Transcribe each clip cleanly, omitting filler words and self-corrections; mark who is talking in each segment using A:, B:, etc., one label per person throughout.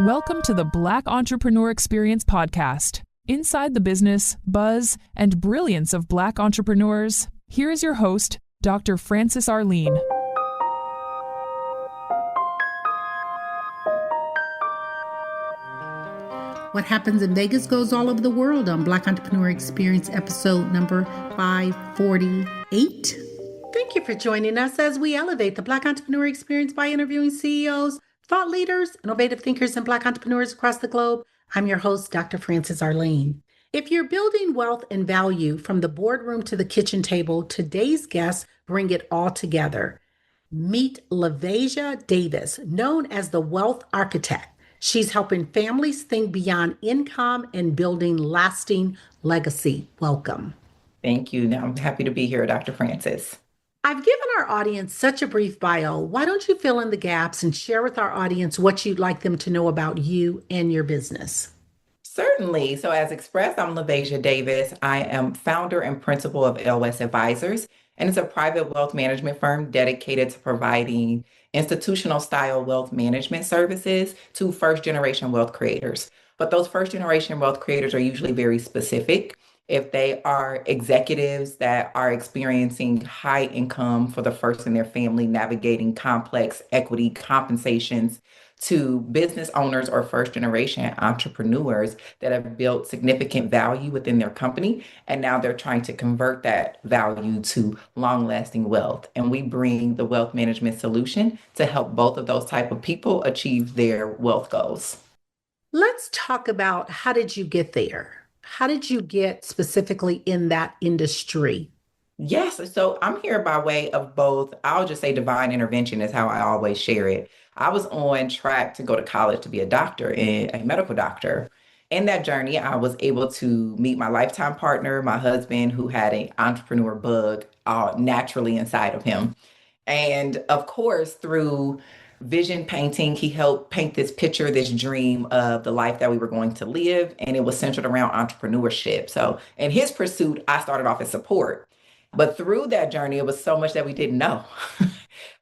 A: Welcome to the Black Entrepreneur Experience podcast. Inside the business, buzz, and brilliance of Black entrepreneurs, here is your host, Dr. Frances Arlene.
B: What happens in Vegas goes all over the world on Black Entrepreneur Experience episode number 548. Thank you for joining us as we elevate the Black Entrepreneur Experience by interviewing CEOs, thought leaders, innovative thinkers, and Black entrepreneurs across the globe. I'm your host, Dr. Frances Arlene. If you're building wealth and value from the boardroom to the kitchen table, today's guests bring it all together. Meet LaVaisha Davis, known as the Wealth Architect. She's helping families think beyond income and building lasting legacy. Welcome.
C: Thank you. Now I'm happy to be here, Dr. Frances.
B: I've given our audience such a brief bio. Why don't you fill in the gaps and share with our audience what you'd like them to know about you and your business?
C: Certainly. So as expressed, I'm LaVaisha Davis. I am founder and principal of LS Advisors, and it's a private wealth management firm dedicated to providing institutional style wealth management services to first generation wealth creators. But those first generation wealth creators are usually very specific. If they are executives that are experiencing high income for the first in their family, navigating complex equity compensations, to business owners or first generation entrepreneurs that have built significant value within their company. And now they're trying to convert that value to long lasting wealth. And we bring the wealth management solution to help both of those type of people achieve their wealth goals.
B: Let's talk about how did you get there? How did you get specifically in that industry?
C: Yes. So I'm here by way of both, I'll just say divine intervention is how I always share it. I was on track to go to college to be a doctor, a medical doctor. In that journey, I was able to meet my lifetime partner, my husband, who had an entrepreneur bug naturally inside of him. And of course, through vision painting, he helped paint this picture, this dream of the life that we were going to live. And it was centered around entrepreneurship. So in his pursuit, I started off as support. But through that journey, it was so much that we didn't know.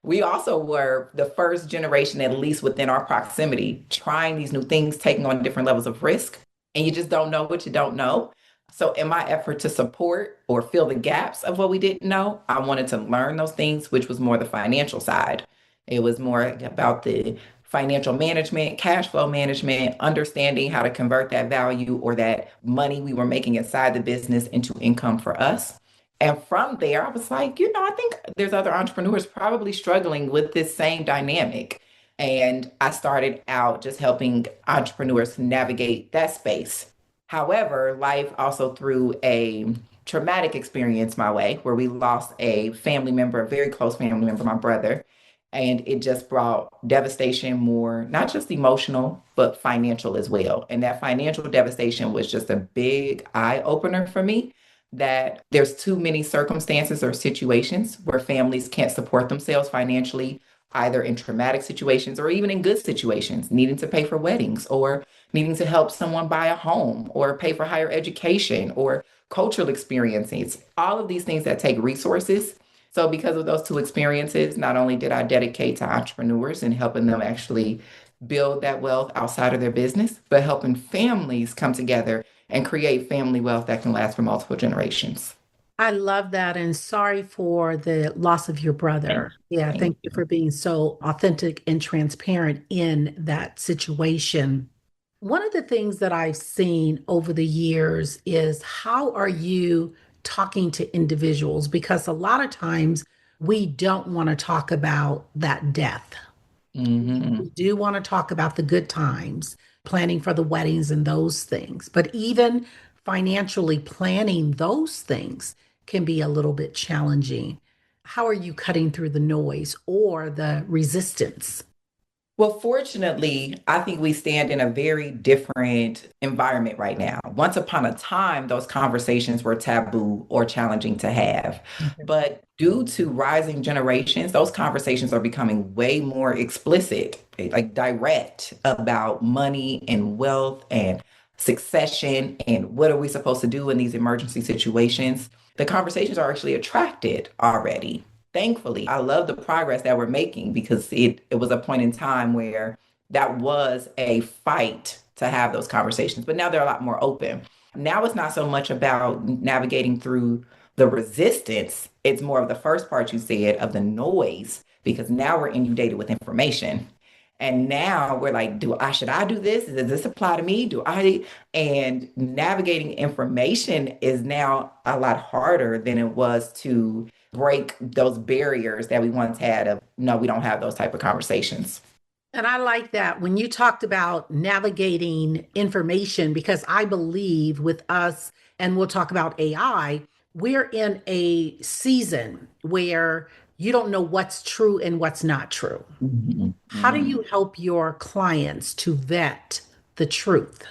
C: We also were the first generation, at least within our proximity, trying these new things, taking on different levels of risk. And you just don't know what you don't know. So in my effort to support or fill the gaps of what we didn't know, I wanted to learn those things, which was more the financial side. It was more about the financial management, cash flow management, understanding how to convert that value or that money we were making inside the business into income for us. And from there, I was like, I think there's other entrepreneurs probably struggling with this same dynamic. And I started out just helping entrepreneurs navigate that space. However, life also threw a traumatic experience my way where we lost a family member, a very close family member, my brother. And it just brought devastation, more, not just emotional, but financial as well. And that financial devastation was just a big eye opener for me that there's too many circumstances or situations where families can't support themselves financially, either in traumatic situations or even in good situations, needing to pay for weddings or needing to help someone buy a home or pay for higher education or cultural experiences, all of these things that take resources. So because of those two experiences, not only did I dedicate to entrepreneurs and helping them actually build that wealth outside of their business, but helping families come together and create family wealth that can last for multiple generations.
B: I love that. And sorry for the loss of your brother. Thank you for being so authentic and transparent in that situation. One of the things that I've seen over the years is how are you talking to individuals? Because a lot of times we don't want to talk about that death.
C: Mm-hmm.
B: We do want to talk about the good times, planning for the weddings and those things. But even financially planning those things can be a little bit challenging. How are you cutting through the noise or the resistance?
C: Well, fortunately, I think we stand in a very different environment right now. Once upon a time, those conversations were taboo or challenging to have.
B: Okay.
C: But due to rising generations, those conversations are becoming way more explicit, like direct about money and wealth and succession and what are we supposed to do in these emergency situations. The conversations are actually attracted already. Thankfully, I love the progress that we're making because it was a point in time where that was a fight to have those conversations. But now they're a lot more open. Now it's not so much about navigating through the resistance. It's more of the first part you said of the noise, because now we're inundated with information. And now we're like, should I do this? Does this apply to me? And navigating information is now a lot harder than it was to break those barriers that we once had of, no, we don't have those type of conversations.
B: And I like that when you talked about navigating information, because I believe with us, and we'll talk about AI, we're in a season where you don't know what's true and what's not true.
C: Mhm.
B: How do
C: Mhm.
B: you help your clients to vet the truth?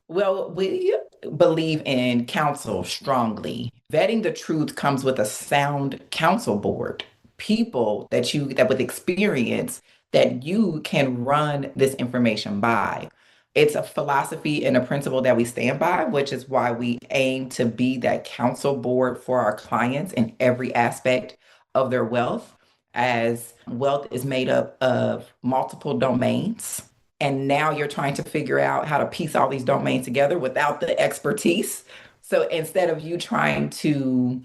C: Well, we believe in counsel strongly. Vetting the truth comes with a sound counsel board, people that with experience that you can run this information by. It's a philosophy and a principle that we stand by, which is why we aim to be that counsel board for our clients in every aspect of their wealth, as wealth is made up of multiple domains. And now you're trying to figure out how to piece all these domains together without the expertise. So instead of you trying to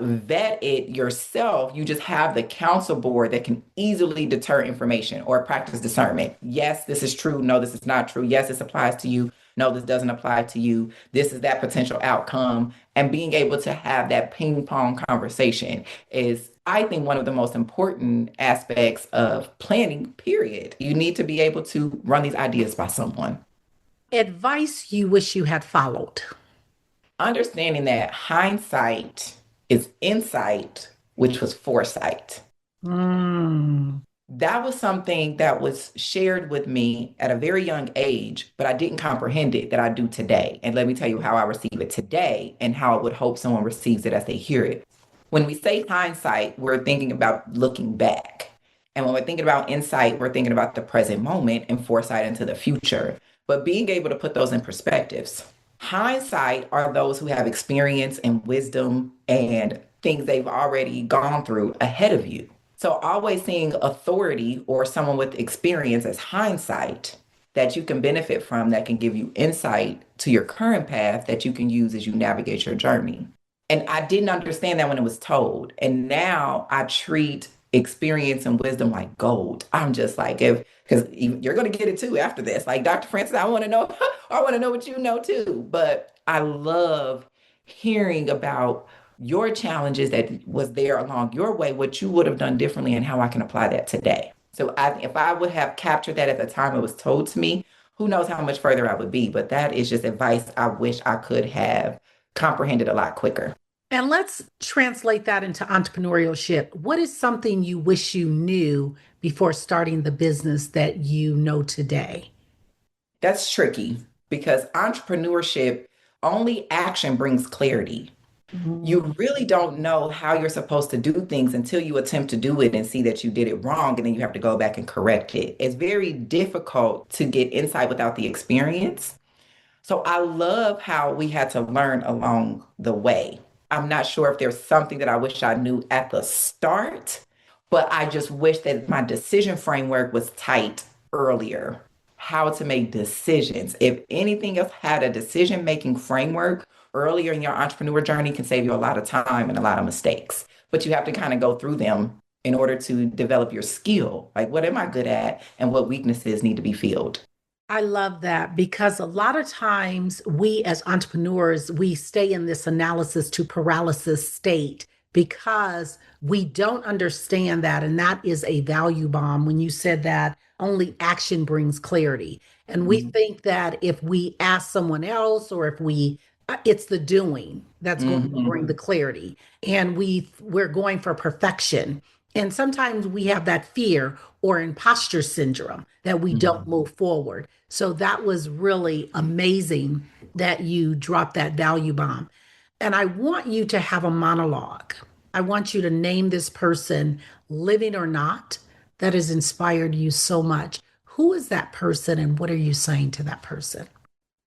C: vet it yourself, you just have the counsel board that can easily deter information or practice discernment. Yes, this is true. No, this is not true. Yes, this applies to you. No, this doesn't apply to you. This is that potential outcome. And being able to have that ping pong conversation is, I think, one of the most important aspects of planning, period. You need to be able to run these ideas by someone.
B: Advice you wish you had followed.
C: Understanding that hindsight is insight, which was foresight.
B: Mm.
C: That was something that was shared with me at a very young age, but I didn't comprehend it that I do today. And let me tell you how I receive it today and how I would hope someone receives it as they hear it. When we say hindsight, we're thinking about looking back. And when we're thinking about insight, we're thinking about the present moment and foresight into the future. But being able to put those in perspectives. Hindsight are those who have experience and wisdom and things they've already gone through ahead of you. So always seeing authority or someone with experience as hindsight that you can benefit from, that can give you insight to your current path that you can use as you navigate your journey. And I didn't understand that when it was told. And now I treat experience and wisdom like gold. I'm just like, if because you're going to get it too after this. Like, Dr. Francis, I want to know, I want to know what you know too. But I love hearing about your challenges that was there along your way, what you would have done differently, and how I can apply that today. So if I would have captured that at the time it was told to me, who knows how much further I would be. But that is just advice I wish I could have comprehended a lot quicker.
B: And let's translate that into entrepreneurship. What is something you wish you knew before starting the business that you know today?
C: That's tricky because entrepreneurship, only action brings clarity.
B: Mhm.
C: You really don't know how you're supposed to do things until you attempt to do it and see that you did it wrong, and then you have to go back and correct it. It's very difficult to get insight without the experience. So I love how we had to learn along the way. I'm not sure if there's something that I wish I knew at the start, but I just wish that my decision framework was tight earlier. How to make decisions. If anything else had a decision making framework earlier in your entrepreneur journey, can save you a lot of time and a lot of mistakes. But you have to kind of go through them in order to develop your skill. Like, what am I good at and what weaknesses need to be filled?
B: I love that because a lot of times we as entrepreneurs, we stay in this analysis to paralysis state because we don't understand that. And that is a value bomb when you said that only action brings clarity. And we
C: Mhm.
B: think that if we ask someone else or if it's the doing that's going to bring the
C: Mhm.
B: clarity. And we're going for perfection. And sometimes we have that fear or imposter syndrome that we don't
C: Mhm.
B: move forward. So that was really amazing that you dropped that value bomb. And I want you to have a monologue. I want you to name this person, living or not, that has inspired you so much. Who is that person and what are you saying to that person?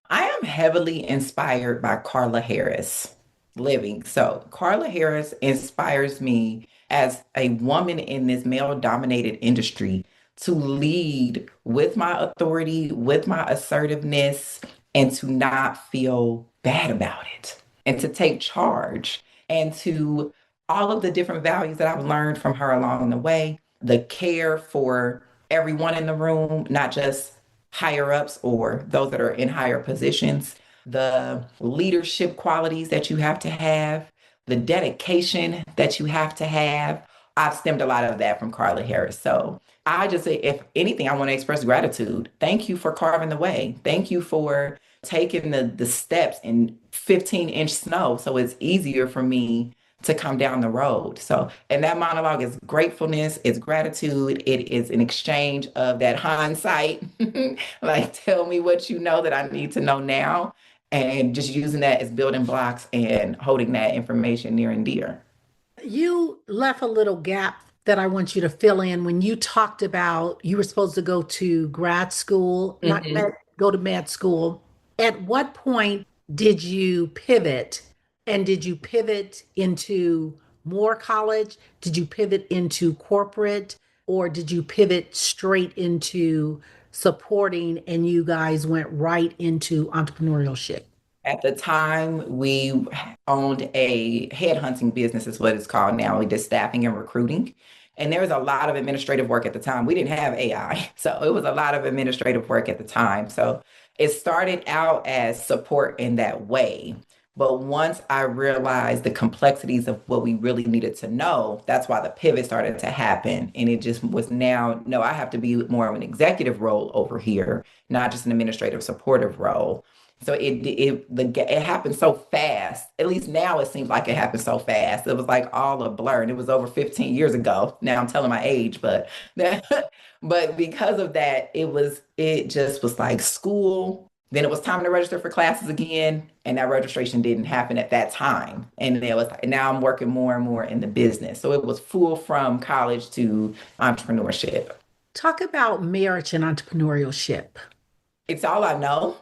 C: I am heavily inspired by Carla Harris living. So, Carla Harris inspires me as a woman in this male dominated industry to lead with my authority, with my assertiveness, and to not feel bad about it, and to take charge, and to all of the different values that I've learned from her along the way, the care for everyone in the room, not just higher ups or those that are in higher positions, the leadership qualities that you have to have, the dedication that you have to have. I've stemmed a lot of that from Carla Harris. So I just say, if anything, I want to express gratitude. Thank you for carving the way. Thank you for taking the steps in 15-inch snow so it's easier for me to come down the road. So, and that monologue is gratefulness, it's gratitude, it is an exchange of that hindsight. Like, tell me what you know that I need to know now, and just using that as building blocks and holding that information near and dear.
B: You left a little gap that I want you to fill in when you talked about you were supposed to go to grad school, not
C: Mhm.
B: go to med school. At what point did you pivot? And did you pivot into more college? Did you pivot into corporate? Or did you pivot straight into supporting and you guys went right into entrepreneurship?
C: At the time, we owned a headhunting business, is what it's called now. We did staffing and recruiting. And there was a lot of administrative work at the time. We didn't have AI. So it was a lot of administrative work at the time. So it started out as support in that way. But once I realized the complexities of what we really needed to know, that's why the pivot started to happen. And it just was now, no, I have to be more of an executive role over here, not just an administrative supportive role. So it happened so fast. At least now it seems like it happened so fast. It was like all a blur, and it was over 15 years ago. Now I'm telling my age, but but because of that, it just was like school. Then it was time to register for classes again, and that registration didn't happen at that time. And then it was like, now I'm working more and more in the business. So it was full from college to entrepreneurship.
B: Talk about marriage and entrepreneurship.
C: It's all I know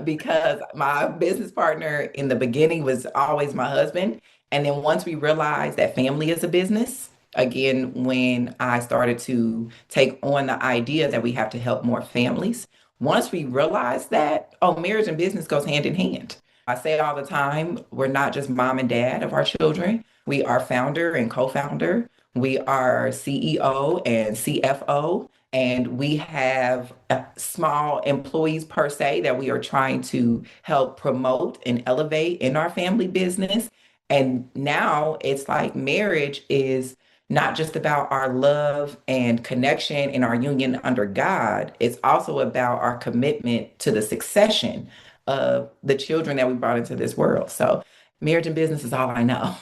C: because my business partner in the beginning was always my husband. And then once we realized that family is a business, again, when I started to take on the idea that we have to help more families, once we realized that, oh, marriage and business goes hand in hand. I say all the time, we're not just mom and dad of our children. We are founder and co-founder. We are CEO and CFO, and we have small employees per se that we are trying to help promote and elevate in our family business. And now it's like marriage is not just about our love and connection and our union under God. It's also about our commitment to the succession of the children that we brought into this world. So marriage and business is all I know.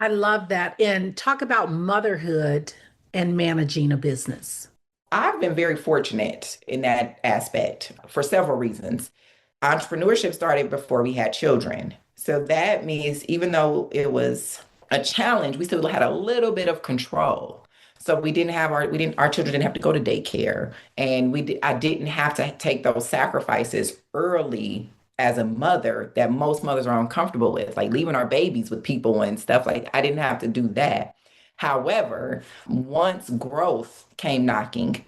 B: I love that. And talk about motherhood and managing a business.
C: I've been very fortunate in that aspect for several reasons. Entrepreneurship started before we had children. So that means even though it was a challenge, we still had a little bit of control. So our children didn't have to go to daycare, and I didn't have to take those sacrifices early as a mother that most mothers are uncomfortable with, like leaving our babies with people and stuff. Like, I didn't have to do that. However, once growth came knocking,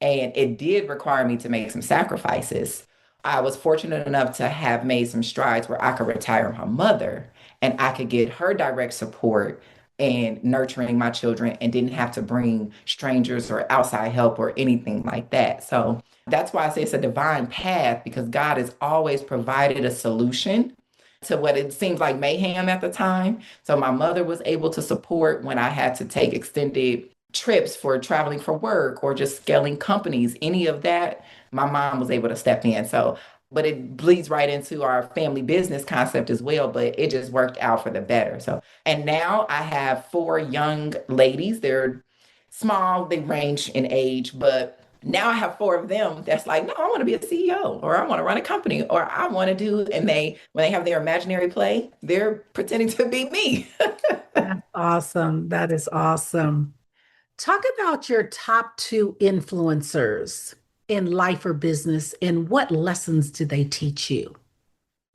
C: and it did require me to make some sacrifices, I was fortunate enough to have made some strides where I could retire my mother and I could get her direct support and nurturing my children and didn't have to bring strangers or outside help or anything like that. So that's why I say it's a divine path, because God has always provided a solution to what it seems like mayhem at the time. So my mother was able to support when I had to take extended trips for traveling for work or just scaling companies, any of that, my mom was able to step in. So, but it bleeds right into our family business concept as well, but it just worked out for the better. So, and now I have four young ladies. They're small, they range in age, but now I have four of them that's like, no, I want to be a CEO, or I want to run a company, or I want to do, and when they have their imaginary play, they're pretending to be me.
B: That's awesome. That is awesome. Talk about your top two influencers in life or business and what lessons do they teach you?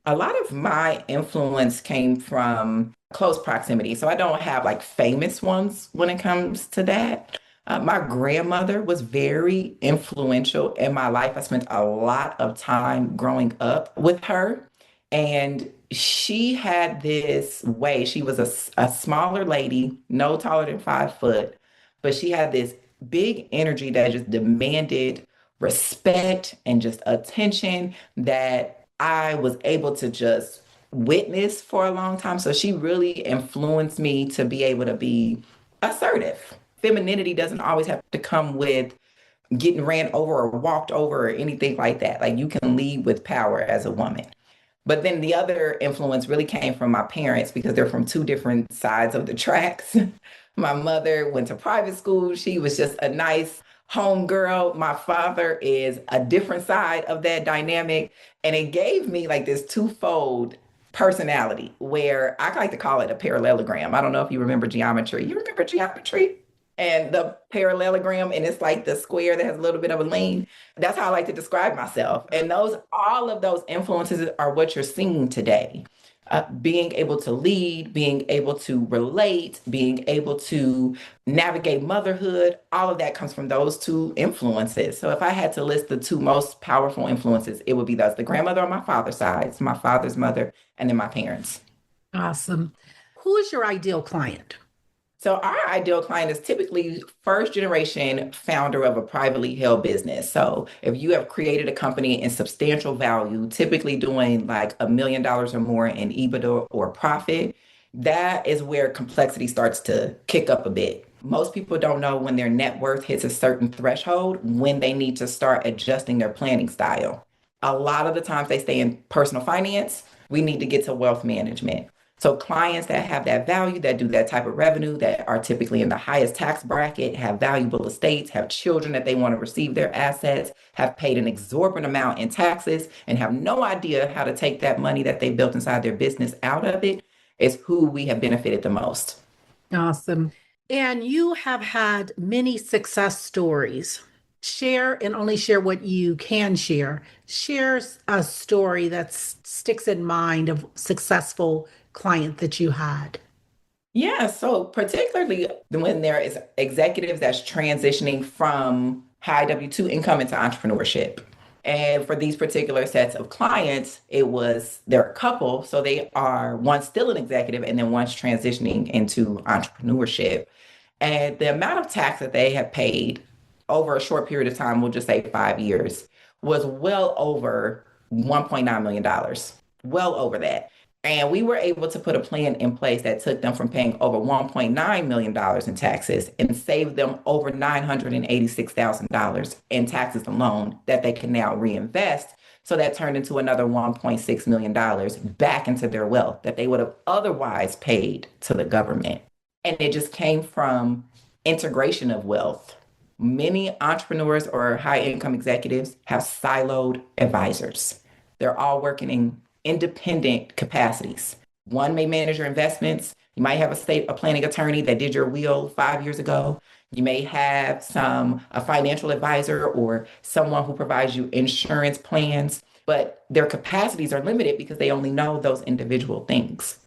C: A lot of my influence came from close proximity. So I don't have like famous ones when it comes to that. My grandmother was very influential in my life. I spent a lot of time growing up with her, and she had this way. She was a smaller lady, no taller than 5 foot, but she had this big energy that just demanded respect and just attention that I was able to just witness for a long time. So she really influenced me to be able to be assertive. Femininity doesn't always have to come with getting ran over or walked over or anything like that. Like you can lead with power as a woman. But then the other influence really came from my parents because they're from two different sides of the tracks. My mother went to private school. She was just a nice home girl. My father is a different side of that dynamic. And it gave me like this twofold personality where I like to call it a parallelogram. I don't know if you remember geometry. You remember geometry? And the parallelogram, and it's like the square that has a little bit of a lean. That's how I like to describe myself. And all of those influences are what you're seeing today. Being able to lead, being able to relate, being able to navigate motherhood, all of that comes from those two influences. So if I had to list the two most powerful influences, it would be those, the grandmother on my father's side, my father's mother, and then my parents.
B: Awesome. Who is your ideal client?
C: So our ideal client is typically first generation founder of a privately held business. So if you have created a company in substantial value, typically doing like $1 million or more in EBITDA or profit, that is where complexity starts to kick up a bit. Most people don't know when their net worth hits a certain threshold when they need to start adjusting their planning style. A lot of the times they stay in personal finance. We need to get to wealth management. So clients that have that value, that do that type of revenue, that are typically in the highest tax bracket, have valuable estates, have children that they want to receive their assets, have paid an exorbitant amount in taxes, and have no idea how to take that money that they built inside their business out of it, is who we have benefited the most.
B: Awesome. And you have had many success stories. Share and only share what you can share. Share a story that sticks in mind of successful client that you had.
C: Yeah, so particularly when there is executives that's transitioning from high W-2 income into entrepreneurship. And for these particular sets of clients, they're a couple. So they are one still an executive and then one's transitioning into entrepreneurship. And the amount of tax that they have paid over a short period of time, we'll just say 5 years, was well over $1.9 million, well over that. And we were able to put a plan in place that took them from paying over $1.9 million in taxes and saved them over $986,000 in taxes alone that they can now reinvest. So that turned into another $1.6 million back into their wealth that they would have otherwise paid to the government. And it just came from integration of wealth. Many entrepreneurs or high income executives have siloed advisors. They're all working in independent capacities. One may manage your investments. You might have a planning attorney that did your will 5 years ago. You may have a financial advisor or someone who provides you insurance plans, but their capacities are limited because they only know those individual things.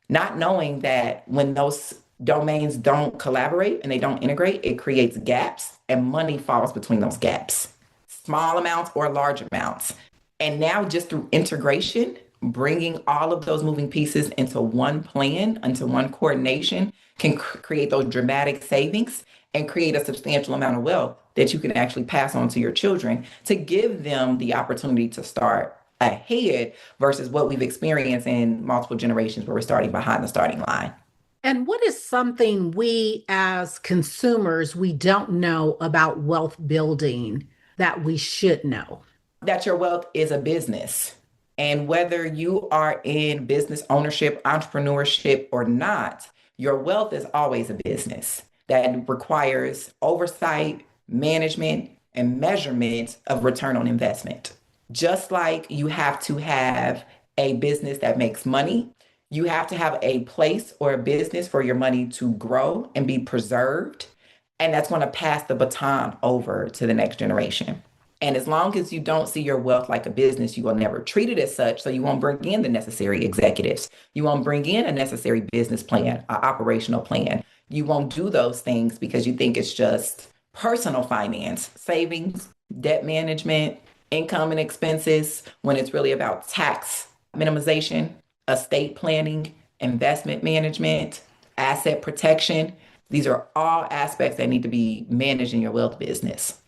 C: Not knowing that when those domains don't collaborate and they don't integrate, it creates gaps and money falls between those gaps, small amounts or large amounts. And now just through integration, bringing all of those moving pieces into one plan, into one coordination can create those dramatic savings and create a substantial amount of wealth that you can actually pass on to your children to give them the opportunity to start ahead versus what we've experienced in multiple generations where we're starting behind the starting line.
B: And what is something we as consumers, we don't know about wealth building that we should know?
C: That your wealth is a business. And whether you are in business ownership, entrepreneurship, or not, your wealth is always a business that requires oversight, management, and measurement of return on investment. Just like you have to have a business that makes money, you have to have a place or a business for your money to grow and be preserved. And that's going to pass the baton over to the next generation. And as long as you don't see your wealth like a business, you will never treat it as such. So you won't bring in the necessary executives. You won't bring in a necessary business plan, an operational plan. You won't do those things because you think it's just personal finance, savings, debt management, income and expenses, when it's really about tax minimization, estate planning, investment management, asset protection. These are all aspects that need to be managed in your wealth business.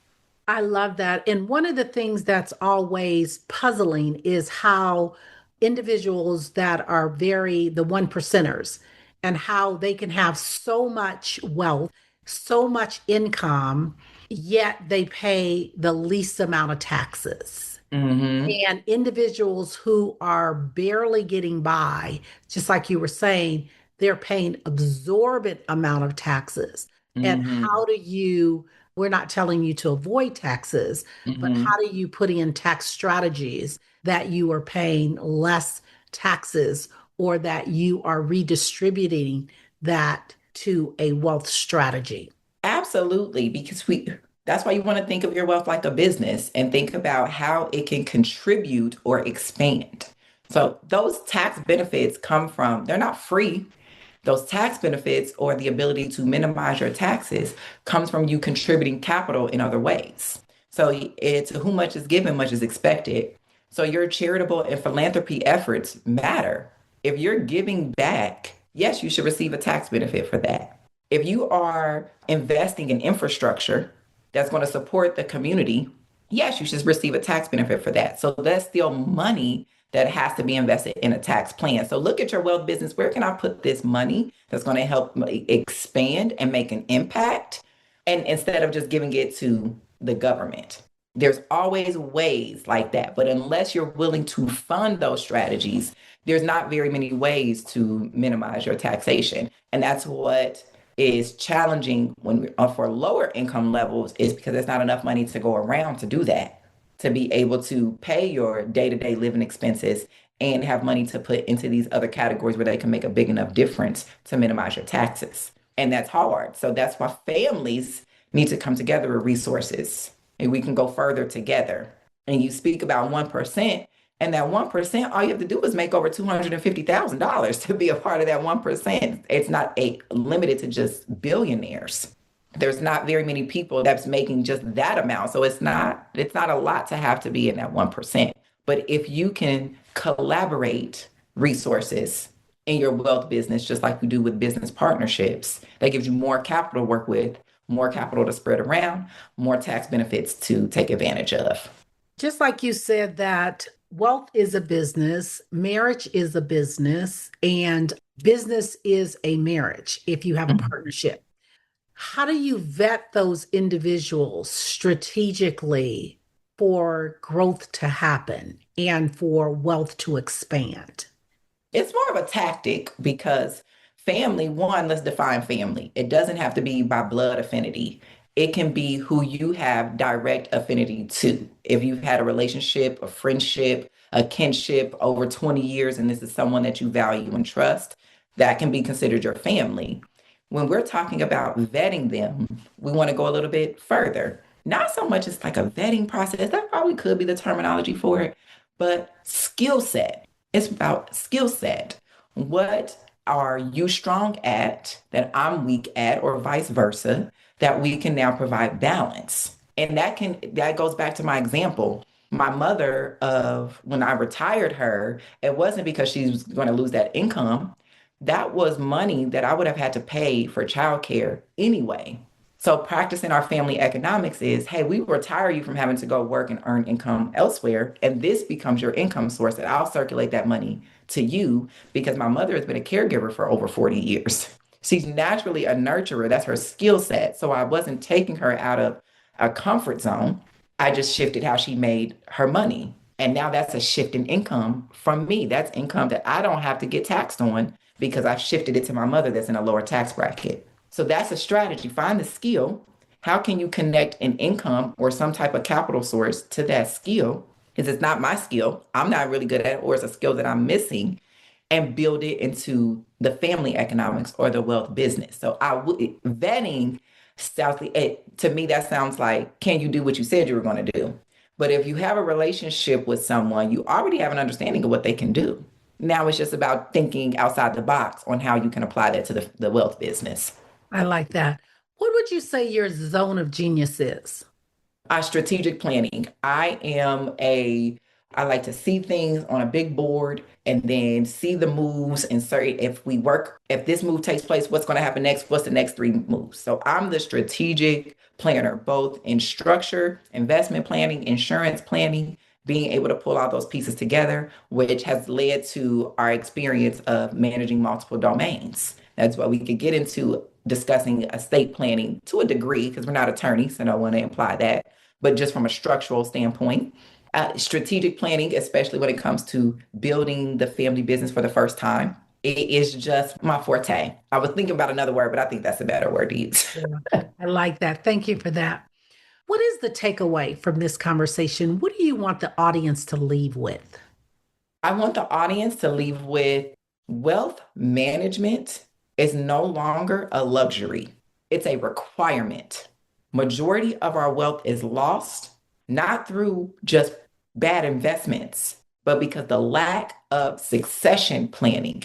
B: I love that. And one of the things that's always puzzling is how individuals that are the one percenters, and how they can have so much wealth, so much income, yet they pay the least amount of taxes.
C: Mm-hmm.
B: And individuals who are barely getting by, just like you were saying, they're paying absorbent amount of taxes. And
C: Mm-hmm.
B: how do you, we're not telling you to avoid taxes, but
C: Mm-hmm.
B: how do you put in tax strategies that you are paying less taxes, or that you are redistributing that to a wealth strategy?
C: Absolutely, because that's why you want to think of your wealth like a business and think about how it can contribute or expand. So those tax benefits come from, they're not free. Those tax benefits or the ability to minimize your taxes comes from you contributing capital in other ways. So it's who much is given, much is expected. So your charitable and philanthropy efforts matter. If you're giving back, yes, you should receive a tax benefit for that. If you are investing in infrastructure that's going to support the community, yes, you should receive a tax benefit for that. So that's still money that has to be invested in a tax plan. So look at your wealth business. Where can I put this money that's going to help me expand and make an impact? And instead of just giving it to the government, there's always ways like that. But unless you're willing to fund those strategies, there's not very many ways to minimize your taxation. And that's what is challenging when for lower income levels, is because there's not enough money to go around to do that, to be able to pay your day-to-day living expenses and have money to put into these other categories where they can make a big enough difference to minimize your taxes. And that's hard. So that's why families need to come together with resources, and we can go further together. And you speak about 1%, and that 1%, all you have to do is make over $250,000 to be a part of that 1%. It's not limited to just billionaires. There's not very many people that's making just that amount. So it's not a lot to have to be in that 1%. But if you can collaborate resources in your wealth business, just like we do with business partnerships, that gives you more capital to work with, more capital to spread around, more tax benefits to take advantage of.
B: Just like you said, that wealth is a business, marriage is a business, and business is a marriage if you have a
C: Mhm.
B: partnership. How do you vet those individuals strategically for growth to happen and for wealth to expand?
C: It's more of a tactic because family, one, let's define family. It doesn't have to be by blood affinity. It can be who you have direct affinity to. If you've had a relationship, a friendship, a kinship over 20 years, and this is someone that you value and trust, that can be considered your family. When we're talking about vetting them, we want to go a little bit further. Not so much as like a vetting process, that probably could be the terminology for it, but skill set. It's about skill set. What are you strong at that I'm weak at, or vice versa, that we can now provide balance? And that goes back to my example. My mother, of when I retired her, it wasn't because she was going to lose that income. That was money that I would have had to pay for childcare anyway. So practicing our family economics is, hey, we retire you from having to go work and earn income elsewhere, and this becomes your income source, and I'll circulate that money to you because my mother has been a caregiver for over 40 years. She's naturally a nurturer. That's her skill set. So I wasn't taking her out of a comfort zone. I just shifted how she made her money. And now that's a shift in income from me. That's income that I don't have to get taxed on because I've shifted it to my mother that's in a lower tax bracket. So that's a strategy. Find the skill. How can you connect an income or some type of capital source to that skill? Because it's not my skill. I'm not really good at it, or it's a skill that I'm missing, and build it into the family economics or the wealth business. So vetting sounds to me, that sounds like, can you do what you said you were going to do? But if you have a relationship with someone, you already have an understanding of what they can do. Now it's just about thinking outside the box on how you can apply that to the wealth business.
B: I like that. What would you say your zone of genius is?
C: Strategic planning. I like to see things on a big board and then see the moves and say if this move takes place, what's going to happen next? What's the next three moves? So I'm the strategic planner, both in structure, investment planning, insurance planning, being able to pull all those pieces together, which has led to our experience of managing multiple domains. That's why we could get into discussing estate planning to a degree, because we're not attorneys, and I don't want to imply that, but just from a structural standpoint. Strategic planning, especially when it comes to building the family business for the first time, it is just my forte. I was thinking about another word, but I think that's a better word to use.
B: Yeah, I like that. Thank you for that. What is the takeaway from this conversation? What do you want the audience to leave with?
C: I want the audience to leave with wealth management is no longer a luxury, it's a requirement. Majority of our wealth is lost, not through just bad investments, but because the lack of succession planning.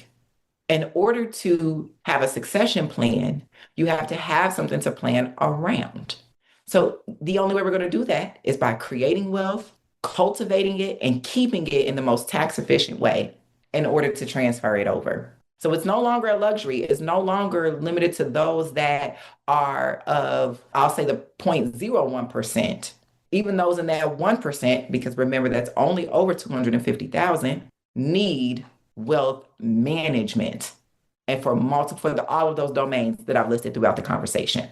C: In order to have a succession plan, you have to have something to plan around. So the only way we're going to do that is by creating wealth, cultivating it, and keeping it in the most tax efficient way in order to transfer it over. So it's no longer a luxury. It's no longer limited to those that are of, I'll say, the 0.01%. Even those in that 1%, because remember that's only over 250,000, need wealth management, and for all of those domains that I've listed throughout the conversation.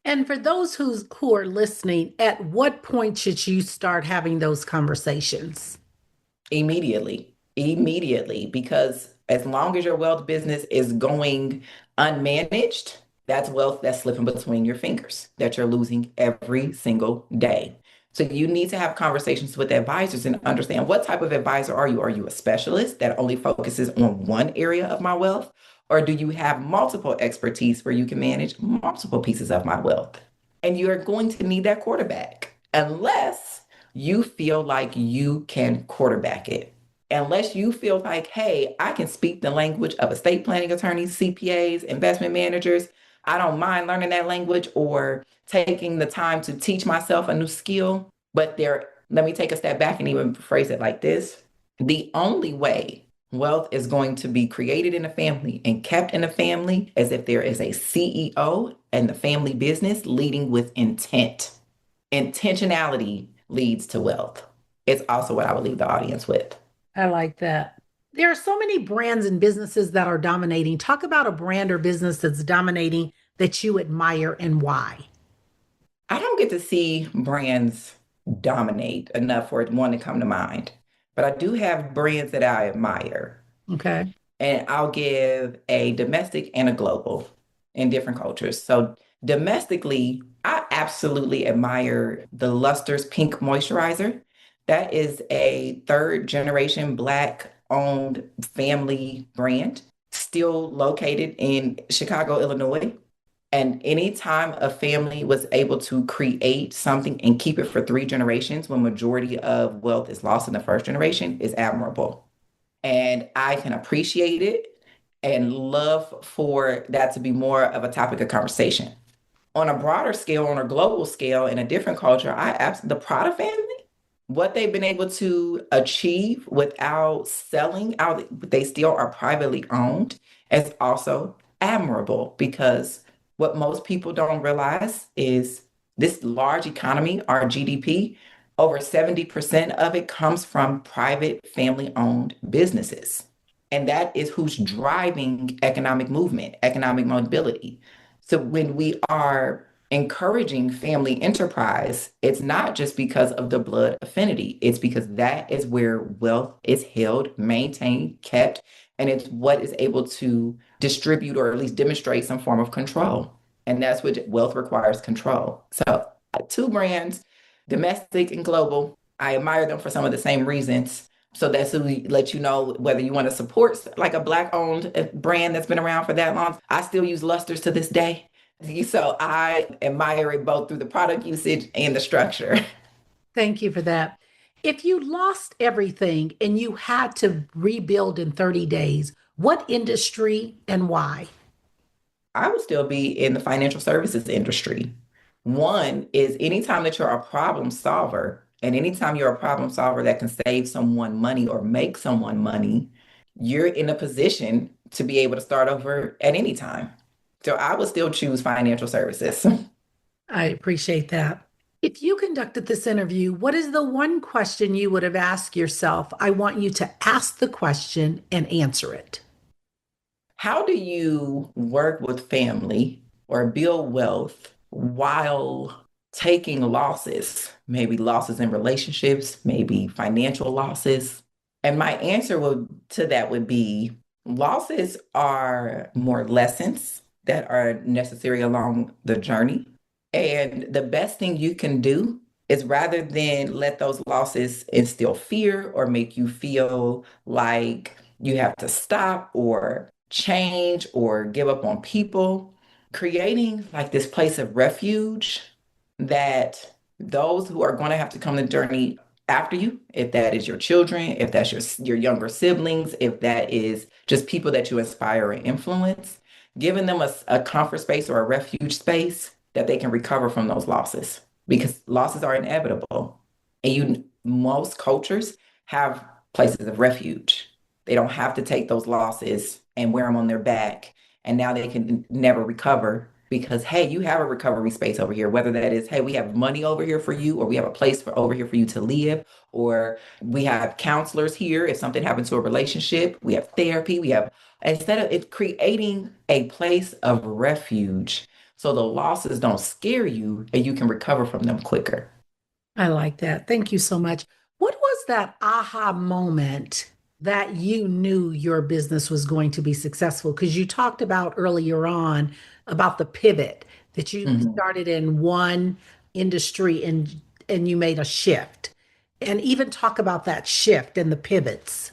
B: And for those who are listening, at what point should you start having those conversations?
C: Immediately, because as long as your wealth business is going unmanaged, that's wealth that's slipping between your fingers that you're losing every single day. So you need to have conversations with advisors and understand, what type of advisor are you? Are you a specialist that only focuses on one area of my wealth? Or do you have multiple expertise where you can manage multiple pieces of my wealth? And you're going to need that quarterback unless you feel like you can quarterback it. Unless you feel like, hey, I can speak the language of estate planning attorneys, CPAs, investment managers. I don't mind learning that language or taking the time to teach myself a new skill. But let me take a step back and even phrase it like this. The only way wealth is going to be created in a family and kept in a family is if there is a CEO and the family business leading with intent. Intentionality leads to wealth. It's also what I would leave the audience with.
B: I like that. There are so many brands and businesses that are dominating. Talk about a brand or business that's dominating that you admire and why.
C: I don't get to see brands dominate enough for one to come to mind, but I do have brands that I admire.
B: Okay.
C: And I'll give a domestic and a global in different cultures. So domestically, I absolutely admire the Luster's Pink Moisturizer. That is a third generation Black owned family brand, still located in Chicago, Illinois. And anytime a family was able to create something and keep it for three generations when majority of wealth is lost in the first generation is admirable. And I can appreciate it and love for that to be more of a topic of conversation. On a broader scale, on a global scale, in a different culture, the Prada family, what they've been able to achieve without selling out, they still are privately owned, is also admirable, because what most people don't realize is this large economy, our GDP, over 70% of it comes from private family owned businesses. And that is who's driving economic movement, economic mobility. So when we are encouraging family enterprise, it's not just because of the blood affinity. It's because that is where wealth is held, maintained, kept, and it's what is able to distribute or at least demonstrate some form of control. And that's what wealth requires, control. So two brands, domestic and global. I admire them for some of the same reasons. So that's to let you know whether you want to support like a Black owned brand that's been around for that long. I still use Lusters to this day. So I admire it both through the product usage and the structure.
B: Thank you for that. If you lost everything and you had to rebuild in 30 days, what industry and why?
C: I would still be in the financial services industry. One is anytime that you're a problem solver, and anytime you're a problem solver that can save someone money or make someone money, you're in a position to be able to start over at any time. So I would still choose financial services.
B: I appreciate that. If you conducted this interview, what is the one question you would have asked yourself? I want you to ask the question and answer it.
C: How do you work with family or build wealth while taking losses? Maybe losses in relationships, maybe financial losses. And my answer to that would be losses are more lessons that are necessary along the journey. And the best thing you can do is rather than let those losses instill fear or make you feel like you have to stop or change or give up on people, creating like this place of refuge that those who are going to have to come the journey after you, if that is your children, if that's your younger siblings, if that is just people that you inspire and influence, giving them a comfort space or a refuge space that they can recover from those losses because losses are inevitable. And most cultures have places of refuge. They don't have to take those losses and wear them on their back. And now they can never recover because, hey, you have a recovery space over here, whether that is, hey, we have money over here for you, or we have a place over here for you to live, or we have counselors here. If something happens to a relationship, we have therapy. Instead of it creating a place of refuge so the losses don't scare you and you can recover from them quicker.
B: I like that. Thank you so much. What was that aha moment that you knew your business was going to be successful? Because you talked about earlier on about the pivot that you
C: Mhm.
B: started in one industry and you made a shift. And even talk about that shift and the pivots.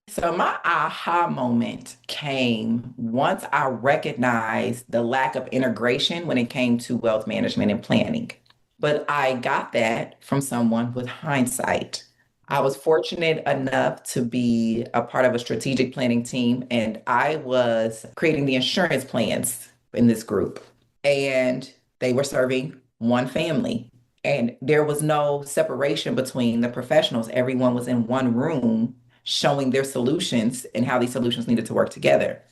C: So my aha moment came once I recognized the lack of integration when it came to wealth management and planning. But I got that from someone with hindsight. I was fortunate enough to be a part of a strategic planning team, and I was creating the insurance plans in this group. And they were serving one family. And there was no separation between the professionals. Everyone was in one room showing their solutions and how these solutions needed to work together.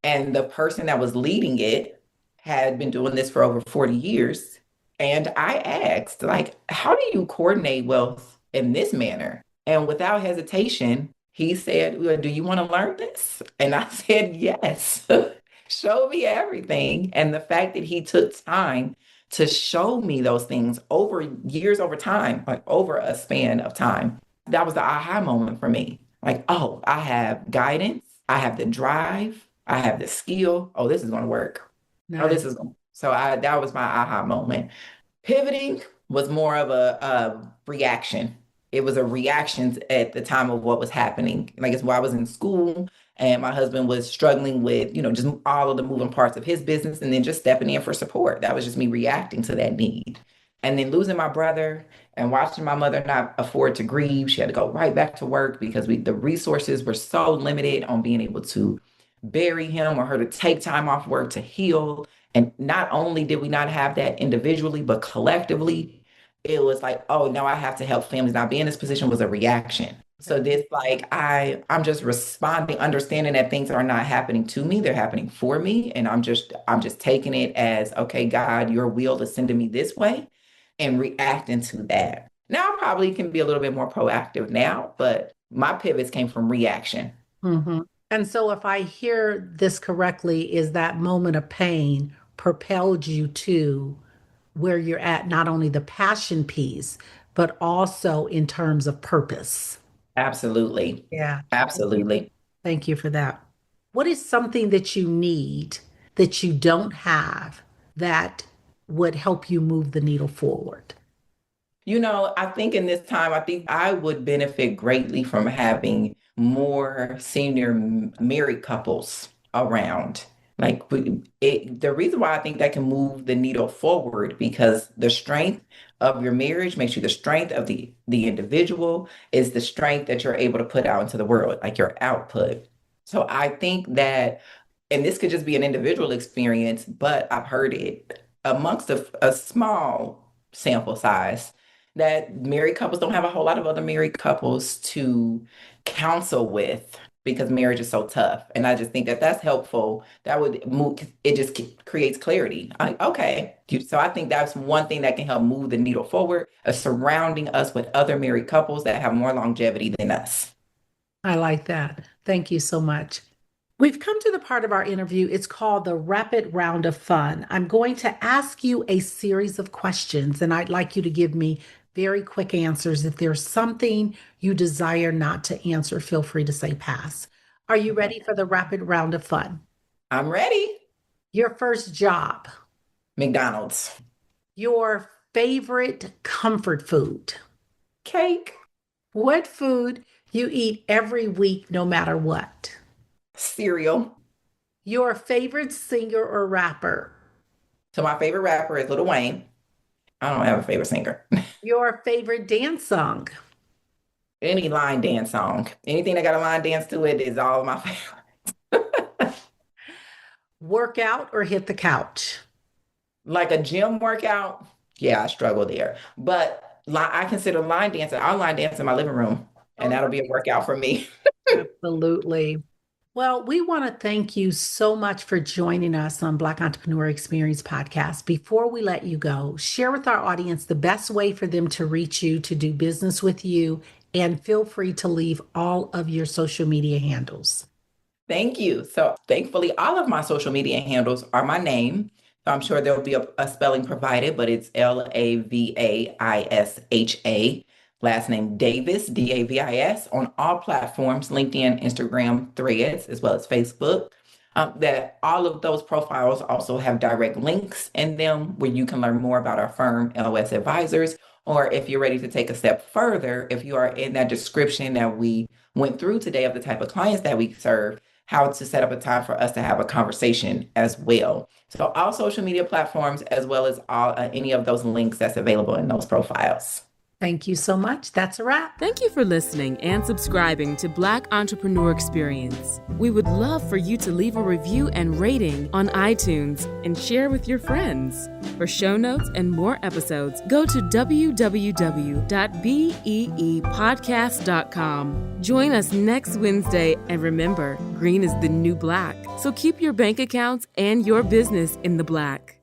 C: And the person that was leading it had been doing this for over 40 years. And I asked, like, how do you coordinate wealth in this manner? And without hesitation, he said, well, do you want to learn this? And I said, yes. Show me everything. And the fact that he took time to show me those things over years, over time, like over a span of time, that was the aha moment for me. Like, oh, I have guidance, I have the drive, I have the skill. Oh, this is going to work. Oh,
B: Nice.
C: this is going. So that was my aha moment. Pivoting was more of a reaction. It was a reaction at the time of what was happening. Like it's while I was in school and my husband was struggling with, just all of the moving parts of his business and then just stepping in for support. That was just me reacting to that need. And then losing my brother and watching my mother not afford to grieve. She had to go right back to work because the resources were so limited on being able to bury him or her to take time off work to heal. And not only did we not have that individually, but collectively, it was like, oh, now I have to help families. Now, being in this position was a reaction. So this, like, I'm just responding, understanding that things are not happening to me; they're happening for me, and I'm just taking it as, okay, God, your will is sending me this way, and reacting to that. Now, I probably can be a little bit more proactive now, but my pivots came from reaction.
B: hmm And so, if I hear this correctly, is that moment of pain propelled you to where you're at, not only the passion piece, but also in terms of purpose?
C: Absolutely,
B: Yeah. Thank you.
C: absolutely.
B: Thank you for that. What is something that you need that you don't have that would help you move the needle forward?
C: I think in this time, I think I would benefit greatly from having more senior married couples around. Like the reason why I think that can move the needle forward because the strength of your marriage makes you the strength of the individual is the strength that you're able to put out into the world, like your output. So I think that and this could just be an individual experience, but I've heard it amongst a small sample size that married couples don't have a whole lot of other married couples to counsel with because marriage is so tough. And I just think that that's helpful. That would move, it just creates clarity. Okay. So I think that's one thing that can help move the needle forward, surrounding us with other married couples that have more longevity than us.
B: I like that. Thank you so much. We've come to the part of our interview. It's called the rapid round of fun. I'm going to ask you a series of questions, and I'd like you to give me very quick answers. If there's something you desire not to answer, feel free to say pass. Are you ready for the rapid round of fun?
C: I'm ready.
B: Your first job.
C: McDonald's.
B: Your favorite comfort food.
C: Cake.
B: What food you eat every week, no matter what?
C: Cereal.
B: Your favorite singer or rapper.
C: So my favorite rapper is Lil Wayne. I don't have a favorite singer.
B: Your favorite dance song.
C: Any line dance song. Anything that got a line dance to it is all my favorite.
B: Workout or hit the couch.
C: Like a gym workout, yeah, I struggle there. But I consider line dancing. I'll line dance in my living room, and that'll be a workout for me.
B: Absolutely. Well, we want to thank you so much for joining us on Black Entrepreneur Experience Podcast. Before we let you go, share with our audience the best way for them to reach you, to do business with you, and feel free to leave all of your social media handles.
C: Thank you. So thankfully, all of my social media handles are my name. So I'm sure there'll be a spelling provided, but it's LaVaisha. Last name Davis, Davis, on all platforms, LinkedIn, Instagram, Threads, as well as Facebook. That all of those profiles also have direct links in them where you can learn more about our firm, LOS Advisors, or if you're ready to take a step further, if you are in that description that we went through today of the type of clients that we serve, how to set up a time for us to have a conversation as well. So all social media platforms, as well as all any of those links that's available in those profiles.
B: Thank you so much. That's a wrap.
D: Thank you for listening and subscribing to Black Entrepreneur Experience. We would love for you to leave a review and rating on iTunes and share with your friends. For show notes and more episodes, go to www.beepodcast.com. Join us next Wednesday, and remember, green is the new black. So keep your bank accounts and your business in the black.